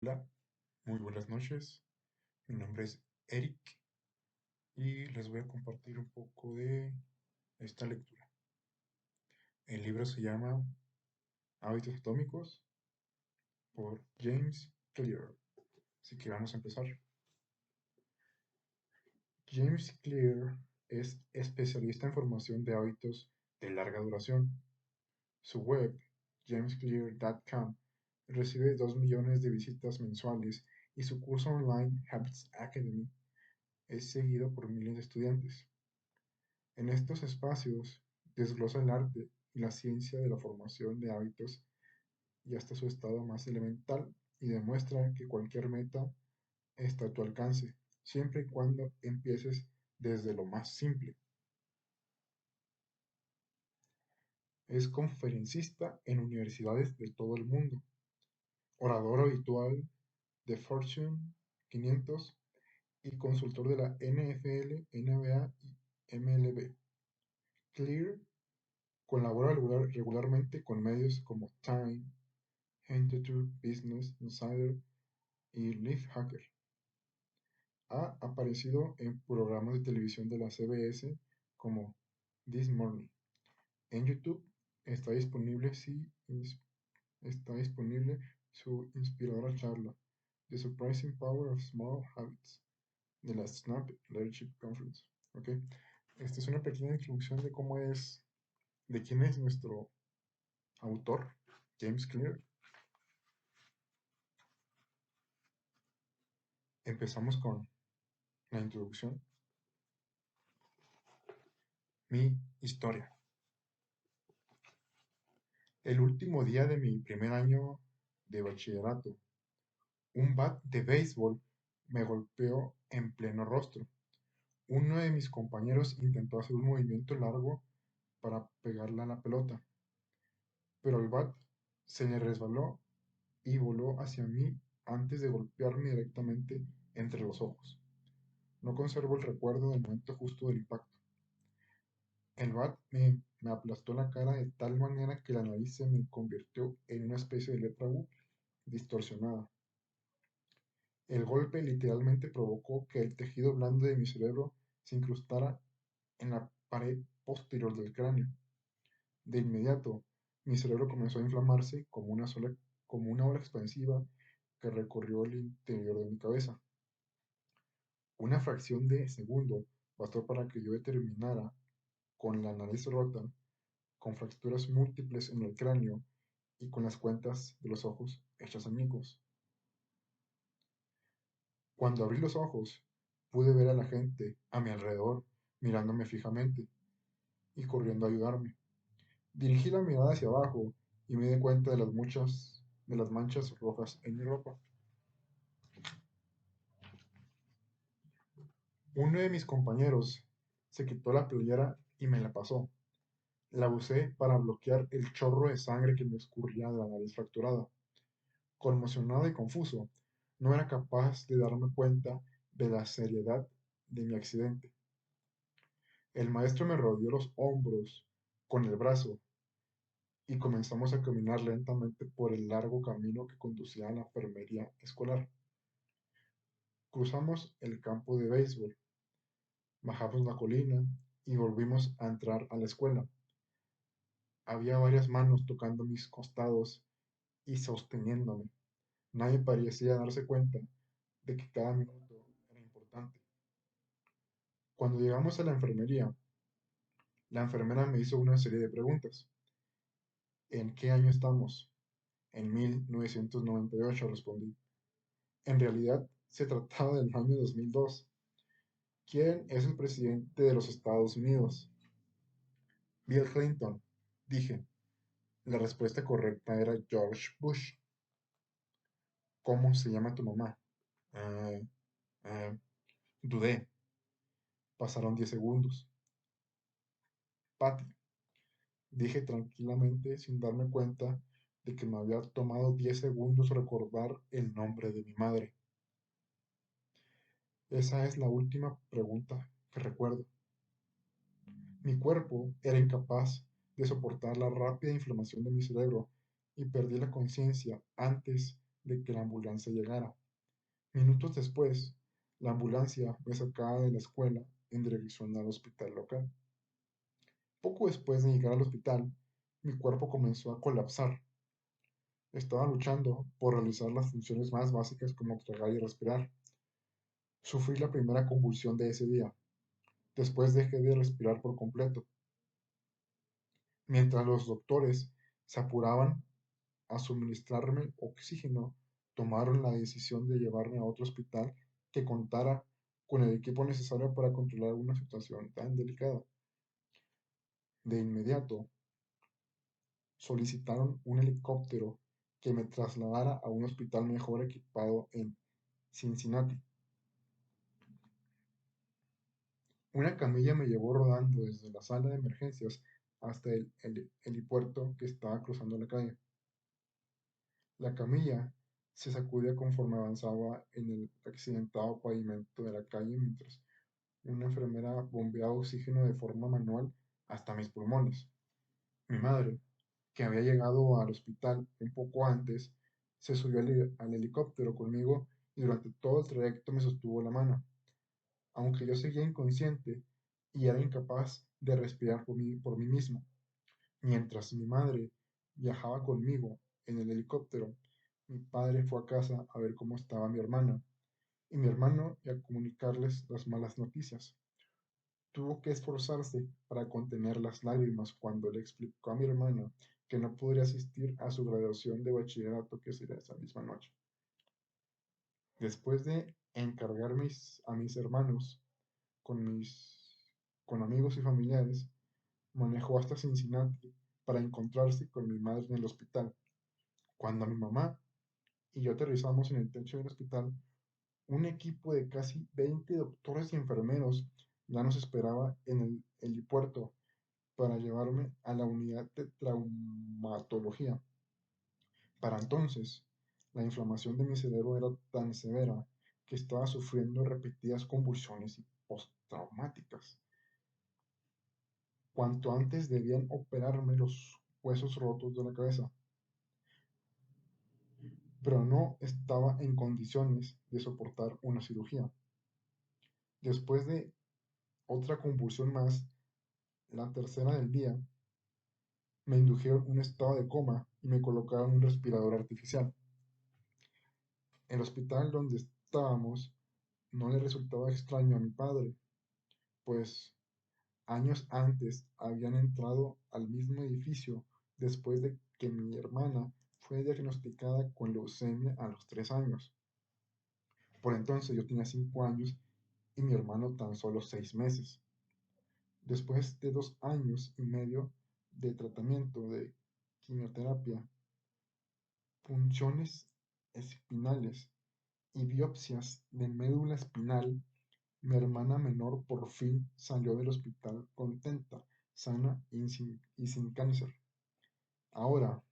Hola, muy buenas noches. Mi nombre es Eric y les voy a compartir un poco de esta lectura. El libro se llama Hábitos Atómicos por James Clear. Así que vamos a empezar. James Clear es especialista en formación de hábitos de larga duración. Su web, jamesclear.com, recibe 2 millones de visitas mensuales y su curso online Habits Academy es seguido por miles de estudiantes. En estos espacios desglosa el arte y la ciencia de la formación de hábitos y hasta su estado más elemental y demuestra que cualquier meta está a tu alcance, siempre y cuando empieces desde lo más simple. Es conferencista en universidades de todo el mundo, orador habitual de Fortune 500 y consultor de la NFL, NBA y MLB. Clear colabora regularmente con medios como Time, Entity Business Insider y Lifehacker. Ha aparecido en programas de televisión de la CBS como This Morning. En YouTube está disponible, está disponible su inspiradora charla The Surprising Power of Small Habits de la Snap Leadership Conference. ¿Okay? Esta es una pequeña introducción de cómo es, de quién es nuestro autor, James Clear. Empezamos con la introducción. Mi historia. El último día de mi primer año de bachillerato, un bat de béisbol me golpeó en pleno rostro. Uno de mis compañeros intentó hacer un movimiento largo para pegarle a la pelota, pero el bat se le resbaló y voló hacia mí antes de golpearme directamente entre los ojos. No conservo el recuerdo del momento justo del impacto. El bat me aplastó la cara de tal manera que la nariz se me convirtió en una especie de letra U distorsionada. El golpe literalmente provocó que el tejido blando de mi cerebro se incrustara en la pared posterior del cráneo. De inmediato, mi cerebro comenzó a inflamarse como una ola expansiva que recorrió el interior de mi cabeza. Una fracción de segundo bastó para que yo determinara, con la nariz rota, con fracturas múltiples en el cráneo y con las cuentas de los ojos hechas añicos. Cuando abrí los ojos, pude ver a la gente a mi alrededor mirándome fijamente y corriendo a ayudarme. Dirigí la mirada hacia abajo y me di cuenta de las manchas rojas en mi ropa. Uno de mis compañeros se quitó la playera y me la pasó. La usé para bloquear el chorro de sangre que me escurría de la nariz fracturada. Conmocionado y confuso, no era capaz de darme cuenta de la seriedad de mi accidente. El maestro me rodeó los hombros con el brazo y comenzamos a caminar lentamente por el largo camino que conducía a la enfermería escolar. Cruzamos el campo de béisbol, bajamos la colina y volvimos a entrar a la escuela. Había varias manos tocando mis costados y sosteniéndome. Nadie parecía darse cuenta de que cada minuto era importante. Cuando llegamos a la enfermería, la enfermera me hizo una serie de preguntas. ¿En qué año estamos? En 1998, respondí. En realidad, se trataba del año 2002. ¿Quién es el presidente de los Estados Unidos? Bill Clinton, dije. La respuesta correcta era George Bush. ¿Cómo se llama tu mamá? Eh, eh, Dudé. Pasaron 10 segundos. Patty, dije tranquilamente sin darme cuenta de que me había tomado 10 segundos recordar el nombre de mi madre. Esa es la última pregunta que recuerdo. Mi cuerpo era incapaz de soportar la rápida inflamación de mi cerebro y perdí la conciencia antes de que la ambulancia llegara. Minutos después, la ambulancia me sacaba de la escuela en dirección al hospital local. Poco después de llegar al hospital, mi cuerpo comenzó a colapsar. Estaba luchando por realizar las funciones más básicas como tragar y respirar. Sufrí la primera convulsión de ese día. Después dejé de respirar por completo. Mientras los doctores se apuraban a suministrarme oxígeno, tomaron la decisión de llevarme a otro hospital que contara con el equipo necesario para controlar una situación tan delicada. De inmediato, solicitaron un helicóptero que me trasladara a un hospital mejor equipado en Cincinnati. Una camilla me llevó rodando desde la sala de emergencias hasta el helipuerto que estaba cruzando la calle. La camilla se sacudía conforme avanzaba en el accidentado pavimento de la calle mientras una enfermera bombeaba oxígeno de forma manual hasta mis pulmones. Mi madre, que había llegado al hospital un poco antes, se subió al helicóptero conmigo y durante todo el trayecto me sostuvo la mano, aunque yo seguía inconsciente y era incapaz de respirar por mí mismo. Mientras mi madre viajaba conmigo en el helicóptero, mi padre fue a casa a ver cómo estaba mi hermana y mi hermano y a comunicarles las malas noticias. Tuvo que esforzarse para contener las lágrimas cuando le explicó a mi hermana que no podría asistir a su graduación de bachillerato que será esa misma noche. Después de encargar a mis hermanos con, con amigos y familiares, manejó hasta Cincinnati para encontrarse con mi madre en el hospital. Cuando mi mamá y yo aterrizamos en el techo del hospital, un equipo de casi 20 doctores y enfermeros ya nos esperaba en el helipuerto para llevarme a la unidad de traumatología. Para entonces, la inflamación de mi cerebro era tan severa que estaba sufriendo repetidas convulsiones postraumáticas. Cuanto antes debían operarme los huesos rotos de la cabeza, pero no estaba en condiciones de soportar una cirugía. Después de otra convulsión más, la tercera del día, me indujeron un estado de coma y me colocaron un respirador artificial. El hospital donde estábamos no le resultaba extraño a mi padre, pues años antes habían entrado al mismo edificio después de que mi hermana fue diagnosticada con leucemia a los 3 años. Por entonces yo tenía 5 años y mi hermano tan solo 6 meses. Después de 2 años y medio de tratamiento de quimioterapia, punciones espinales y biopsias de médula espinal, mi hermana menor por fin salió del hospital contenta, sana y sin cáncer. Ahora,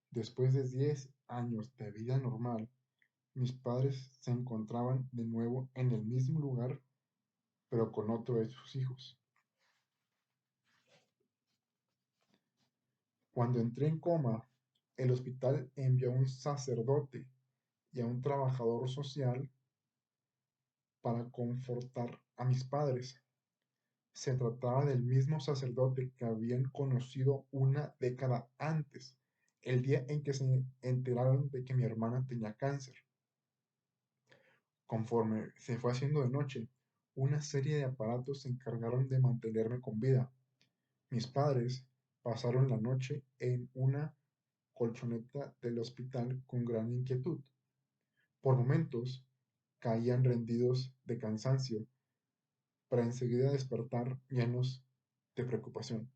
después de 10 años de vida normal, mis padres se encontraban de nuevo en el mismo lugar, pero con otro de sus hijos. Cuando entré en coma, el hospital envió a un sacerdote y a un trabajador social para confortar a mis padres. Se trataba del mismo sacerdote que habían conocido una década antes, el día en que se enteraron de que mi hermana tenía cáncer. Conforme se fue haciendo de noche, una serie de aparatos se encargaron de mantenerme con vida. Mis padres pasaron la noche en una colchoneta del hospital con gran inquietud. Por momentos caían rendidos de cansancio para enseguida despertar llenos de preocupación.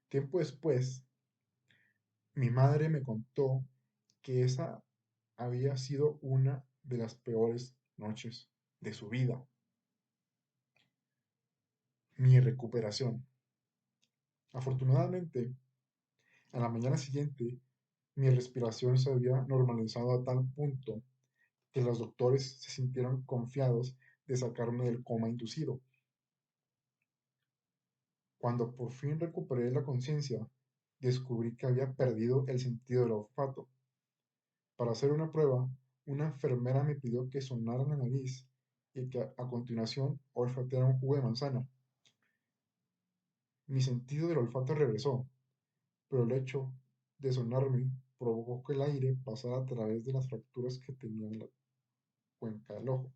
Tiempo después, mi madre me contó que esa había sido una de las peores noches de su vida. Mi recuperación. Afortunadamente, a la mañana siguiente, mi respiración se había normalizado a tal punto que los doctores se sintieron confiados de sacarme del coma inducido. Cuando por fin recuperé la conciencia, descubrí que había perdido el sentido del olfato. Para hacer una prueba, una enfermera me pidió que sonara la nariz y que a continuación olfateara un jugo de manzana. Mi sentido del olfato regresó, pero el hecho de sonarme provocó que el aire pasara a través de las fracturas que tenía en la cuenca del ojo,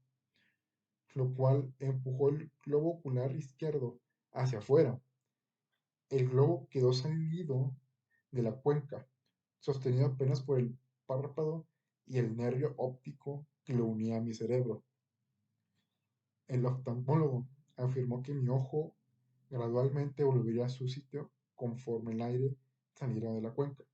lo cual empujó el globo ocular izquierdo hacia afuera. El globo quedó salido de la cuenca, sostenido apenas por el párpado y el nervio óptico que lo unía a mi cerebro. El oftalmólogo afirmó que mi ojo gradualmente volvería a su sitio conforme el aire saliera de la cuenca,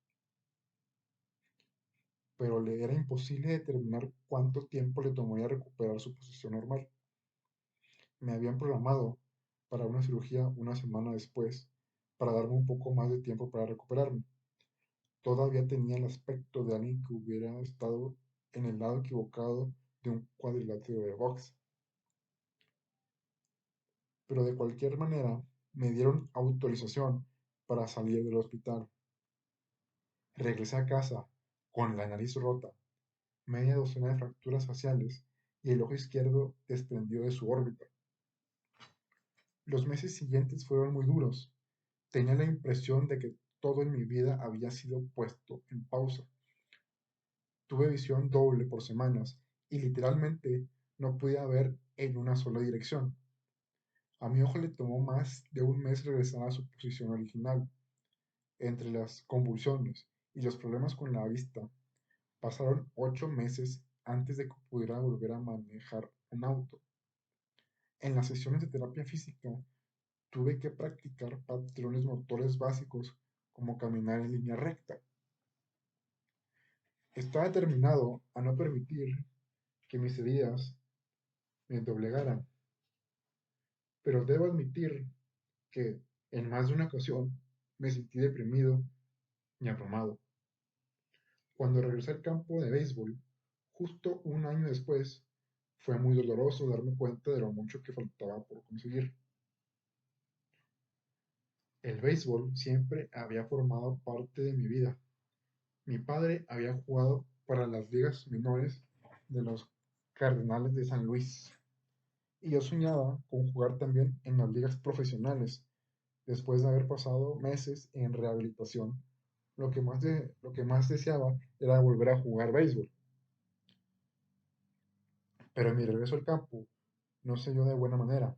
pero le era imposible determinar cuánto tiempo le tomaría recuperar su posición normal. Me habían programado para una cirugía una semana después, para darme un poco más de tiempo para recuperarme. Todavía tenía el aspecto de alguien que hubiera estado en el lado equivocado de un cuadrilátero de box, pero de cualquier manera me dieron autorización para salir del hospital. Regresé a casa con la nariz rota, media docena de fracturas faciales y el ojo izquierdo desprendido de su órbita. Los meses siguientes fueron muy duros. Tenía la impresión de que todo en mi vida había sido puesto en pausa. Tuve visión doble por semanas y literalmente no podía ver en una sola dirección. A mi ojo le tomó más de un mes regresar a su posición original. Entre las convulsiones y los problemas con la vista, pasaron 8 meses antes de que pudiera volver a manejar un auto. En las sesiones de terapia física tuve que practicar patrones motores básicos como caminar en línea recta. Estaba determinado a no permitir que mis heridas me doblegaran, pero debo admitir que en más de una ocasión me sentí deprimido y abrumado. Cuando regresé al campo de béisbol, justo un año después, fue muy doloroso darme cuenta de lo mucho que faltaba por conseguir. El béisbol siempre había formado parte de mi vida. Mi padre había jugado para las ligas menores de los Cardenales de San Luis y yo soñaba con jugar también en las ligas profesionales después de haber pasado meses en rehabilitación. Lo que más deseaba era volver a jugar béisbol, pero en mi regreso al campo no se dio de buena manera.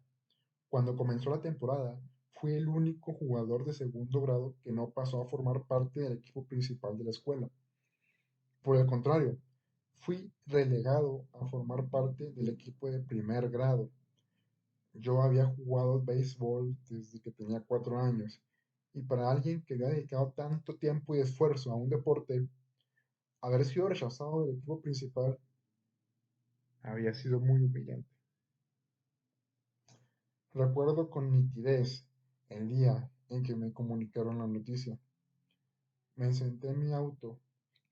Cuando comenzó la temporada, fui el único jugador de segundo grado que no pasó a formar parte del equipo principal de la escuela. Por el contrario, fui relegado a formar parte del equipo de primer grado. Yo había jugado béisbol desde que tenía 4 años, y para alguien que había dedicado tanto tiempo y esfuerzo a un deporte, haber sido rechazado del equipo principal había sido muy humillante. Recuerdo con nitidez el día en que me comunicaron la noticia. Me senté en mi auto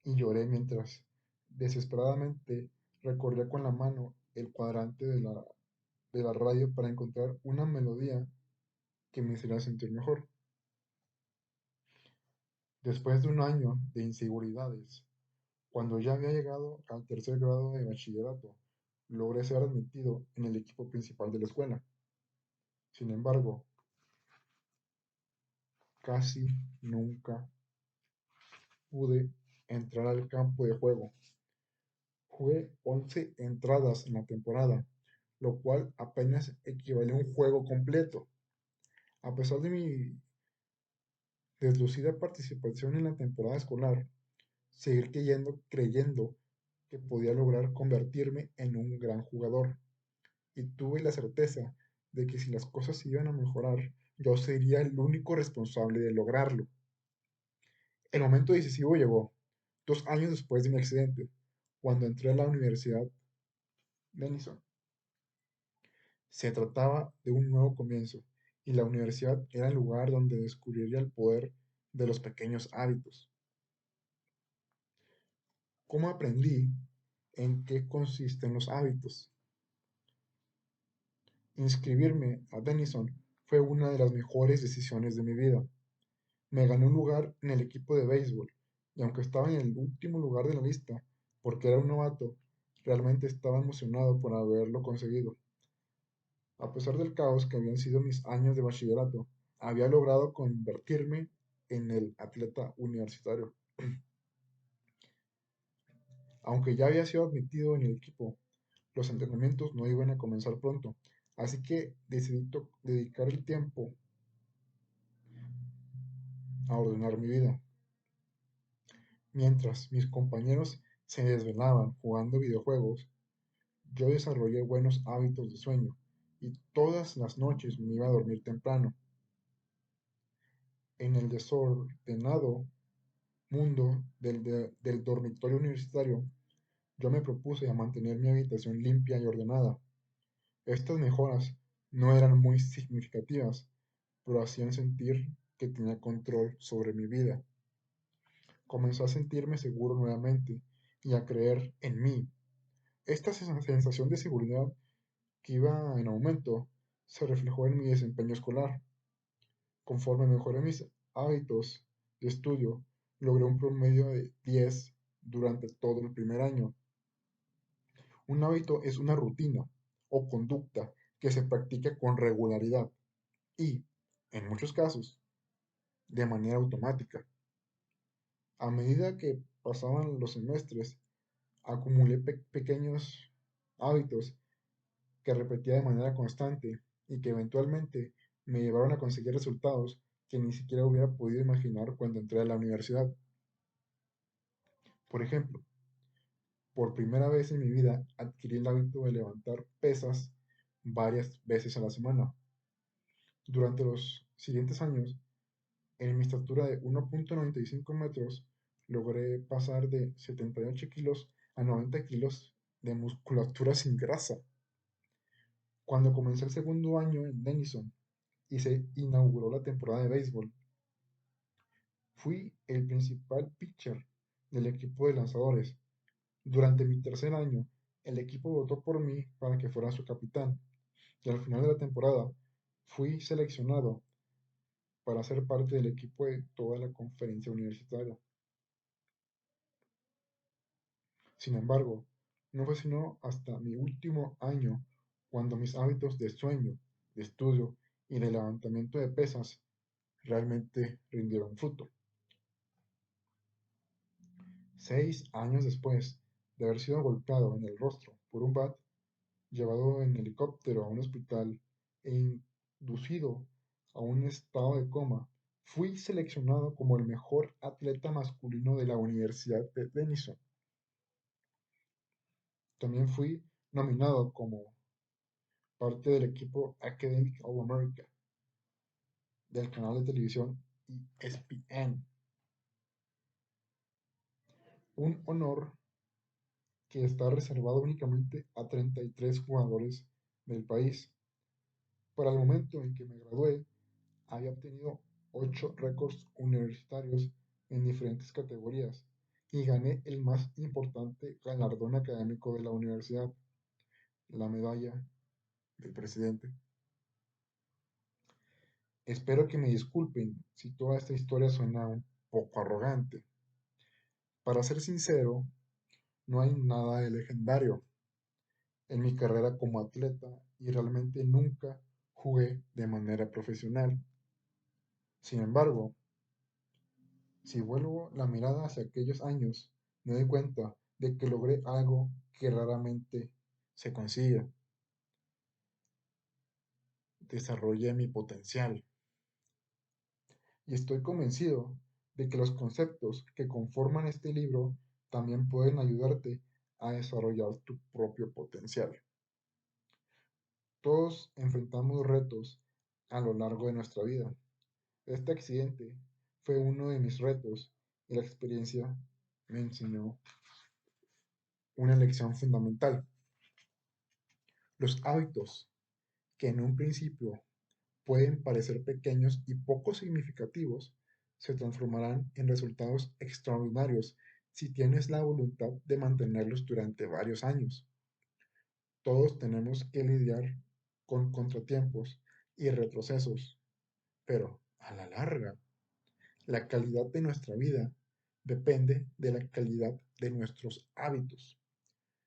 y lloré mientras desesperadamente recorría con la mano el cuadrante de la radio para encontrar una melodía que me hiciera sentir mejor. Después de un año de inseguridades, cuando ya había llegado al tercer grado de bachillerato, logré ser admitido en el equipo principal de la escuela. Sin embargo, casi nunca pude entrar al campo de juego. Jugué 11 entradas en la temporada, lo cual apenas equivale a un juego completo. A pesar de mi deslucida participación en la temporada escolar, seguir creyendo que podía lograr convertirme en un gran jugador. Y tuve la certeza de que si las cosas iban a mejorar, yo sería el único responsable de lograrlo. El momento decisivo llegó, 2 años después de mi accidente, cuando entré a la Universidad Denison. Se trataba de un nuevo comienzo, y la universidad era el lugar donde descubriría el poder de los pequeños hábitos. ¿Cómo aprendí en qué consisten los hábitos? Inscribirme a Denison fue una de las mejores decisiones de mi vida. Me gané un lugar en el equipo de béisbol, y aunque estaba en el último lugar de la lista, porque era un novato, realmente estaba emocionado por haberlo conseguido. A pesar del caos que habían sido mis años de bachillerato, había logrado convertirme en el atleta universitario. Aunque ya había sido admitido en el equipo, los entrenamientos no iban a comenzar pronto, así que decidí dedicar el tiempo a ordenar mi vida. Mientras mis compañeros se desvelaban jugando videojuegos, yo desarrollé buenos hábitos de sueño y todas las noches me iba a dormir temprano. En el desordenado mundo del dormitorio universitario, yo me propuse a mantener mi habitación limpia y ordenada. Estas mejoras no eran muy significativas, pero hacían sentir que tenía control sobre mi vida. Comencé a sentirme seguro nuevamente y a creer en mí. Esta sensación de seguridad que iba en aumento se reflejó en mi desempeño escolar. Conforme mejoré mis hábitos de estudio, logré un promedio de 10 durante todo el primer año. Un hábito es una rutina o conducta que se practica con regularidad y, en muchos casos, de manera automática. A medida que pasaban los semestres, acumulé pequeños hábitos que repetía de manera constante y que eventualmente me llevaron a conseguir resultados que ni siquiera hubiera podido imaginar cuando entré a la universidad. Por ejemplo, por primera vez en mi vida adquirí el hábito de levantar pesas varias veces a la semana. Durante los siguientes años, en mi estatura de 1,95 metros, logré pasar de 78 kilos a 90 kilos de musculatura sin grasa. Cuando comencé el segundo año en Denison y se inauguró la temporada de béisbol, fui el principal pitcher del equipo de lanzadores. Durante mi tercer año, el equipo votó por mí para que fuera su capitán y al final de la temporada fui seleccionado para ser parte del equipo de toda la conferencia universitaria. Sin embargo, no fue sino hasta mi último año cuando mis hábitos de sueño, de estudio y de levantamiento de pesas realmente rindieron fruto. 6 años después de haber sido golpeado en el rostro por un bat, llevado en helicóptero a un hospital e inducido a un estado de coma, fui seleccionado como el mejor atleta masculino de la Universidad de Denison. También fui nominado como parte del equipo Academic All-America del canal de televisión ESPN, un honor que está reservado únicamente a 33 jugadores del país. Para el momento en que me gradué, había obtenido 8 récords universitarios en diferentes categorías y gané el más importante galardón académico de la universidad, la medalla del presidente. Espero que me disculpen si toda esta historia suena un poco arrogante. Para ser sincero, no hay nada de legendario en mi carrera como atleta y realmente nunca jugué de manera profesional. Sin embargo, si vuelvo la mirada hacia aquellos años, me doy cuenta de que logré algo que raramente se consigue. Desarrollé mi potencial y estoy convencido de que los conceptos que conforman este libro también pueden ayudarte a desarrollar tu propio potencial. Todos enfrentamos retos a lo largo de nuestra vida. Este accidente fue uno de mis retos y la experiencia me enseñó una lección fundamental. Los hábitos que en un principio pueden parecer pequeños y poco significativos se transformarán en resultados extraordinarios si tienes la voluntad de mantenerlos durante varios años. Todos tenemos que lidiar con contratiempos y retrocesos, pero a la larga, la calidad de nuestra vida depende de la calidad de nuestros hábitos.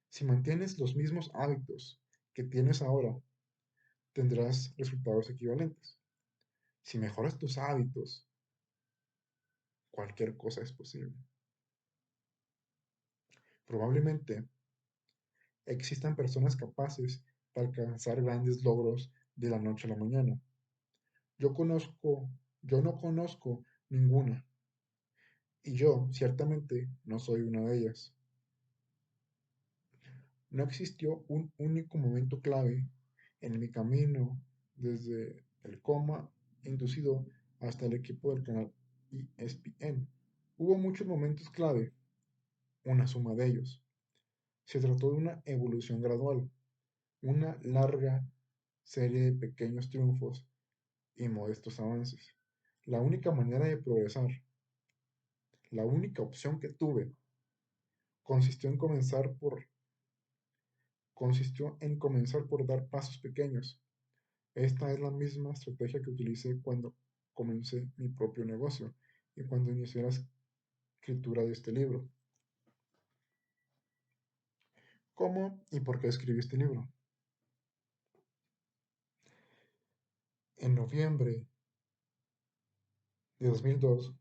Si mantienes los mismos hábitos que tienes ahora, tendrás resultados equivalentes. Si mejoras tus hábitos, cualquier cosa es posible. Probablemente existan personas capaces de alcanzar grandes logros de la noche a la mañana. Yo conozco, yo no conozco ninguna, y yo ciertamente no soy una de ellas. No existió un único momento clave en mi camino desde el coma inducido hasta el equipo del canal ESPN. Hubo muchos momentos clave, una suma de ellos. Se trató de una evolución gradual, una larga serie de pequeños triunfos y modestos avances. La única manera de progresar, la única opción que tuve, consistió en comenzar por, dar pasos pequeños. Esta es la misma estrategia que utilicé cuando comencé mi propio negocio y cuando inicié la escritura de este libro. ¿Cómo y por qué escribí este libro? En noviembre de 2002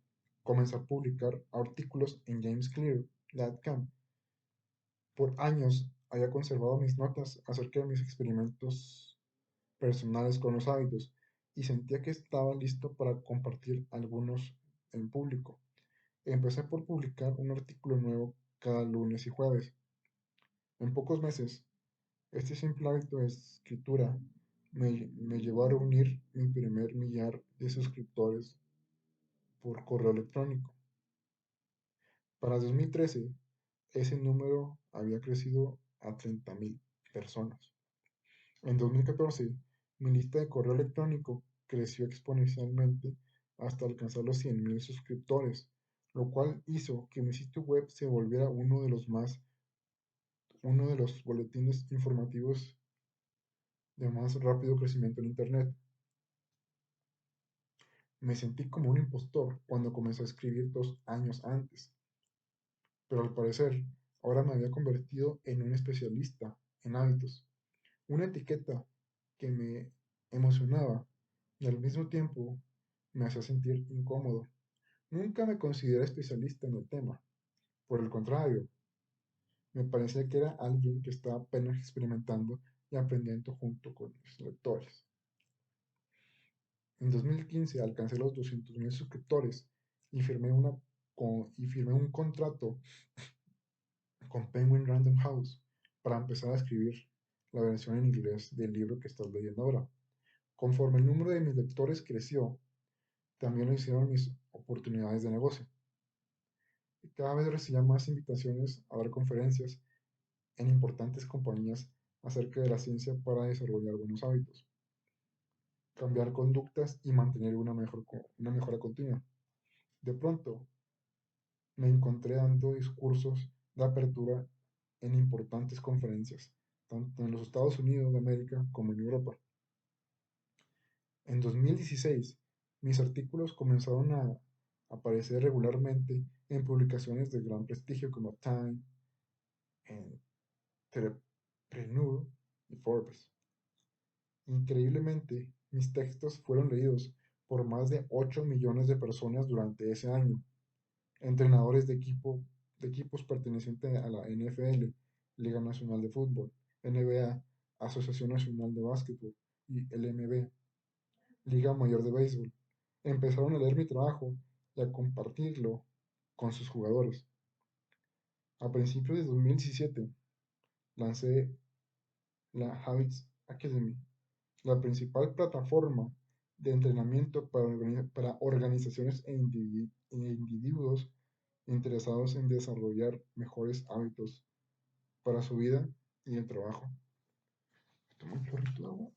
comencé a publicar artículos en jamesclear.com. Por años había conservado mis notas acerca de mis experimentos personales con los hábitos y sentía que estaba listo para compartir algunos en público. Empecé por publicar un artículo nuevo cada lunes y jueves. En pocos meses, este simple hábito de escritura me llevó a reunir mi primer millar de suscriptores por correo electrónico. Para 2013, ese número había crecido a 30,000 personas. En 2014, mi lista de correo electrónico creció exponencialmente hasta alcanzar los 100,000 suscriptores, lo cual hizo que mi sitio web se volviera uno de los boletines informativos de más rápido crecimiento en Internet. Me sentí como un impostor cuando comencé a escribir 2 años antes, pero al parecer ahora me había convertido en un especialista en hábitos, una etiqueta que me emocionaba y al mismo tiempo me hacía sentir incómodo. Nunca me consideré especialista en el tema, por el contrario, me parecía que era alguien que estaba apenas experimentando y aprendiendo junto con mis lectores. En 2015 alcancé los 200,000 suscriptores y firmé un contrato con Penguin Random House para empezar a escribir la versión en inglés del libro que estás leyendo ahora. Conforme el número de mis lectores creció, también lo hicieron mis oportunidades de negocio. Y cada vez recibía más invitaciones a dar conferencias en importantes compañías acerca de la ciencia para desarrollar buenos hábitos, cambiar conductas y mantener una mejora continua. De pronto, me encontré dando discursos de apertura en importantes conferencias, tanto en los Estados Unidos de América como en Europa. En 2016, mis artículos comenzaron a aparecer regularmente en publicaciones de gran prestigio como Time, Entrepreneur y Forbes. Increíblemente, mis textos fueron leídos por más de 8 millones de personas durante ese año. Entrenadores de equipos pertenecientes a la NFL, Liga Nacional de Fútbol, NBA, Asociación Nacional de Básquetbol y LMB, Liga Mayor de Béisbol, empezaron a leer mi trabajo y a compartirlo con sus jugadores. A principios de 2017, lancé la Habits Academy, la principal plataforma de entrenamiento para organizaciones e individuos interesados en desarrollar mejores hábitos para su vida y el trabajo. Toma un chorrito de agua.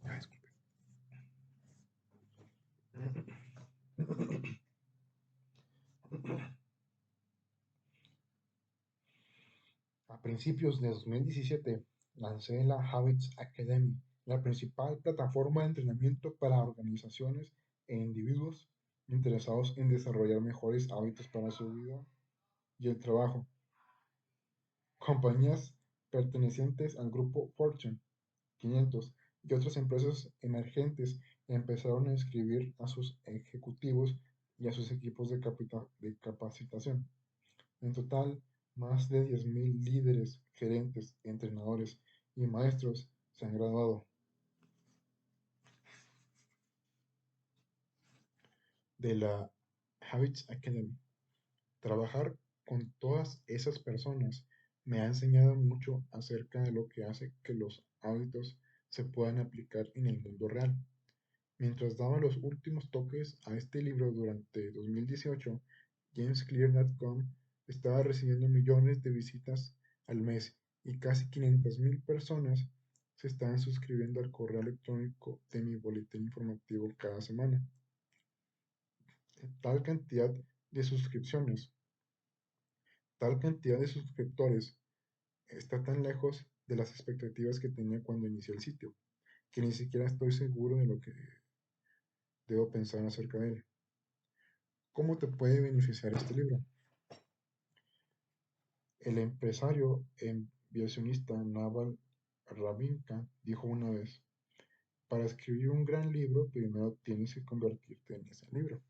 Ah, disculpe. principios de 2017 lancé la Habits Academy, la principal plataforma de entrenamiento para organizaciones e individuos interesados en desarrollar mejores hábitos para su vida y el trabajo. Compañías pertenecientes al grupo Fortune 500 y otras empresas emergentes empezaron a inscribir a sus ejecutivos y a sus equipos de capacitación. En total, más de 10.000 líderes, gerentes, entrenadores y maestros se han graduado de la Habits Academy. Trabajar con todas esas personas me ha enseñado mucho acerca de lo que hace que los hábitos se puedan aplicar en el mundo real. Mientras daba los últimos toques a este libro durante 2018, JamesClear.com estaba recibiendo millones de visitas al mes y casi 500.000 personas se estaban suscribiendo al correo electrónico de mi boletín informativo cada semana. Tal cantidad de suscripciones, tal cantidad de suscriptores está tan lejos de las expectativas que tenía cuando inicié el sitio, que ni siquiera estoy seguro de lo que debo pensar acerca de él. ¿Cómo te puede beneficiar este libro? El empresario inversionista Naval Ravikant dijo una vez: para escribir un gran libro, primero tienes que convertirte en ese libro.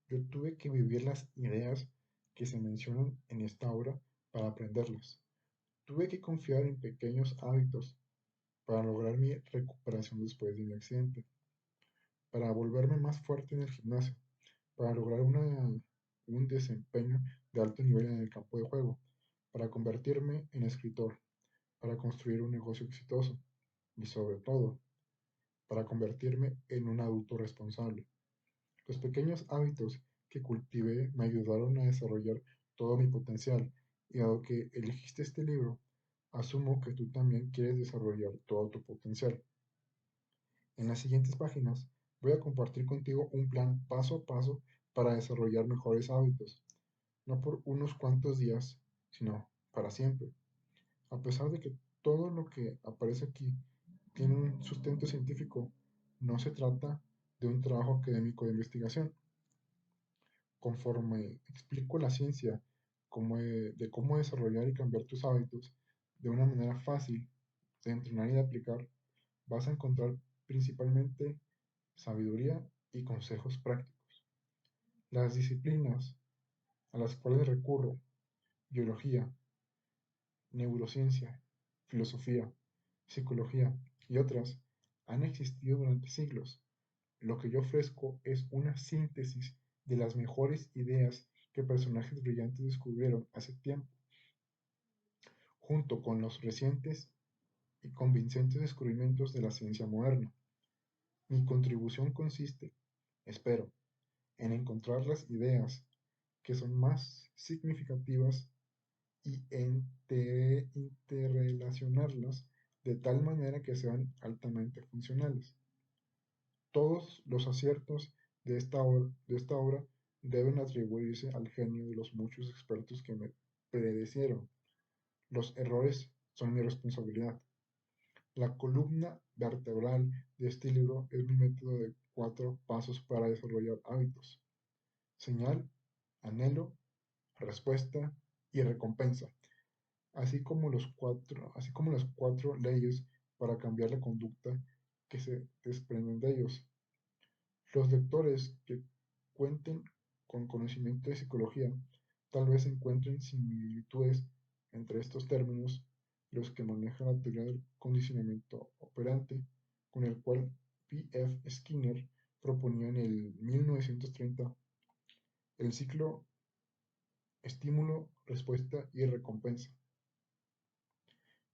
Yo tuve que vivir las ideas que se mencionan en esta obra para aprenderlas. Tuve que confiar en pequeños hábitos para lograr mi recuperación después de mi accidente, para volverme más fuerte en el gimnasio, para lograr un desempeño de alto nivel en el campo de juego, para convertirme en escritor, para construir un negocio exitoso y sobre todo, para convertirme en un adulto responsable. Los pequeños hábitos que cultivé me ayudaron a desarrollar todo mi potencial y dado que elegiste este libro, asumo que tú también quieres desarrollar todo tu potencial. En las siguientes páginas voy a compartir contigo un plan paso a paso para desarrollar mejores hábitos, no por unos cuantos días, sino para siempre. A pesar de que todo lo que aparece aquí tiene un sustento científico, no se trata de un trabajo académico de investigación. Conforme explico la ciencia de cómo desarrollar y cambiar tus hábitos de una manera fácil de entrenar y de aplicar, vas a encontrar principalmente sabiduría y consejos prácticos. Las disciplinas a las cuales recurro, biología, neurociencia, filosofía, psicología y otras, han existido durante siglos. Lo que yo ofrezco es una síntesis de las mejores ideas que personajes brillantes descubrieron hace tiempo, junto con los recientes y convincentes descubrimientos de la ciencia moderna. Mi contribución consiste, espero, en encontrar las ideas que son más significativas y interrelacionarlas de tal manera que sean altamente funcionales. Todos los aciertos de esta obra deben atribuirse al genio de los muchos expertos que me predecieron. Los errores son mi responsabilidad. La columna vertebral de este libro es mi método de 4 pasos para desarrollar hábitos: señal, anhelo, respuesta y recompensa, así como las 4 leyes para cambiar la conducta que se desprenden de ellos. Los lectores que cuenten con conocimiento de psicología tal vez encuentren similitudes entre estos términos y los que manejan la teoría del condicionamiento operante, con el cual P. F. Skinner proponía en el 1930 el ciclo estímulo, respuesta y recompensa,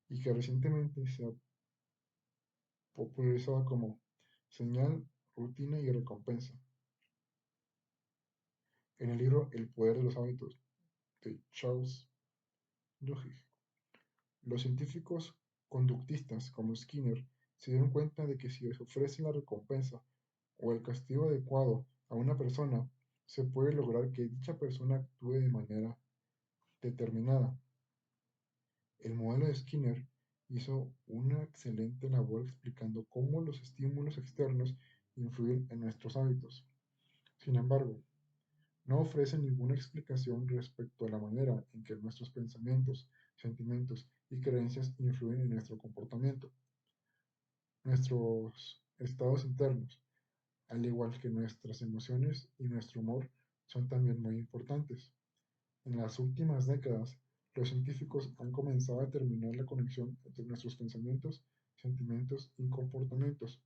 y que recientemente se ha popularizado como señal, rutina y recompensa. En el libro El poder de los hábitos de Charles Duhigg, los científicos conductistas como Skinner se dieron cuenta de que si se ofrece la recompensa o el castigo adecuado a una persona, se puede lograr que dicha persona actúe de manera determinada. El modelo de Skinner hizo una excelente labor explicando cómo los estímulos externos influyen en nuestros hábitos. Sin embargo, no ofrece ninguna explicación respecto a la manera en que nuestros pensamientos, sentimientos y creencias influyen en nuestro comportamiento. Nuestros estados internos, al igual que nuestras emociones y nuestro humor, son también muy importantes. En las últimas décadas, los científicos han comenzado a determinar la conexión entre nuestros pensamientos, sentimientos y comportamientos.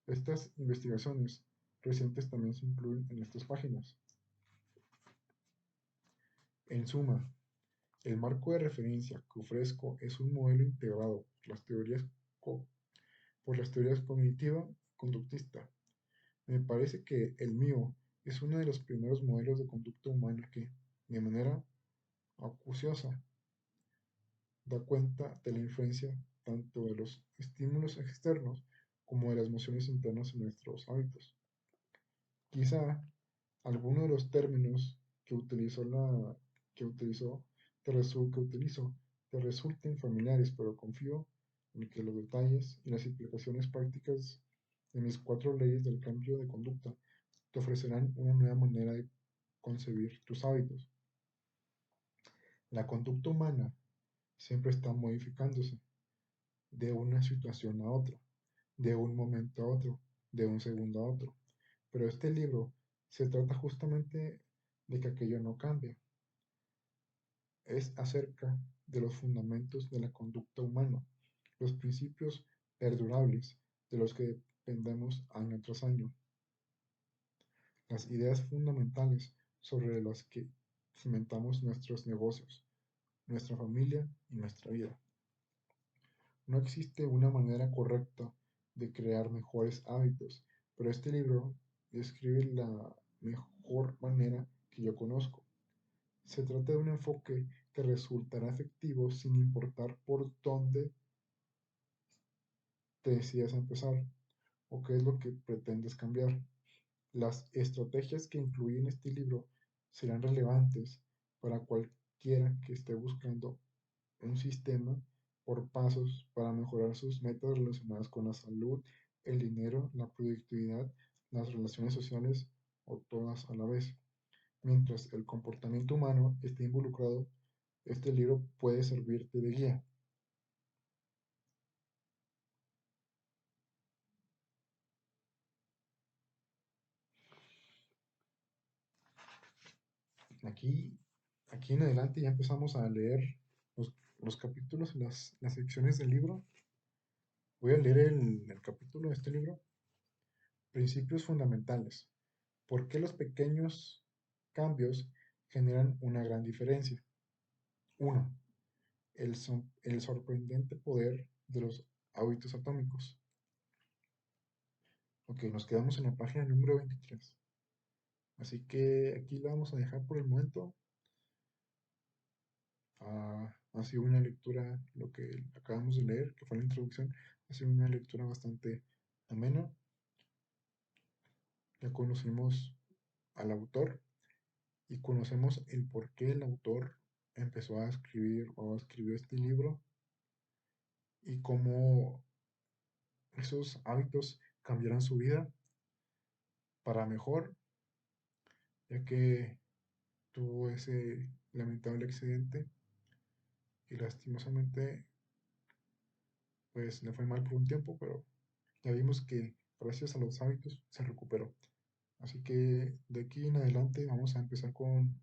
Estas investigaciones recientes también se incluyen en estas páginas. En suma, el marco de referencia que ofrezco es un modelo integrado por las teorías cognitiva y conductista. Me parece que el mío es uno de los primeros modelos de conducta humana que, de manera acuciosa, da cuenta de la influencia tanto de los estímulos externos como de las emociones internas en nuestros hábitos. Quizá alguno de los términos que utilizó la, que utilizó, que utilizo te resulten familiares, pero confío en que los detalles y las implicaciones prácticas de mis 4 leyes del cambio de conducta te ofrecerán una nueva manera de concebir tus hábitos. La conducta humana siempre está modificándose de una situación a otra, de un momento a otro, de un segundo a otro. Pero este libro se trata justamente de que aquello no cambia. Es acerca de los fundamentos de la conducta humana, los principios perdurables de los que dependemos año tras año, las ideas fundamentales sobre las que cimentamos nuestros negocios, nuestra familia y nuestra vida. No existe una manera correcta de crear mejores hábitos, pero este libro describe la mejor manera que yo conozco. Se trata de un enfoque que resultará efectivo sin importar por dónde te decidas empezar o qué es lo que pretendes cambiar. Las estrategias que incluye en este libro serán relevantes para cualquiera que esté buscando un sistema por pasos para mejorar sus metas relacionadas con la salud, el dinero, la productividad, las relaciones sociales o todas a la vez. Mientras el comportamiento humano esté involucrado, este libro puede servirte de guía. Aquí, aquí en adelante ya empezamos a leer los capítulos, las secciones del libro. Voy a leer el capítulo de este libro, Principios Fundamentales. ¿Por qué los pequeños cambios generan una gran diferencia? 1. El sorprendente poder de los hábitos atómicos. Ok, nos quedamos en la página número 23. Así que aquí la vamos a dejar por el momento. Ha sido una lectura, lo que acabamos de leer, que fue la introducción, ha sido una lectura bastante amena. Ya conocimos al autor y conocemos el por qué el autor empezó a escribir o escribió este libro y cómo esos hábitos cambiarán su vida para mejor, ya que tuvo ese lamentable accidente y lastimosamente pues le fue mal por un tiempo, pero ya vimos que gracias a los hábitos se recuperó. Así que de aquí en adelante vamos a empezar con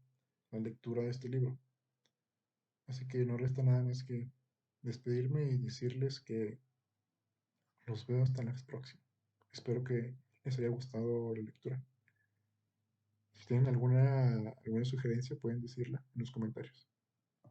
la lectura de este libro. Así que no resta nada más que despedirme y decirles que los veo hasta la próxima. Espero que les haya gustado la lectura. Si tienen alguna sugerencia pueden decirla en los comentarios.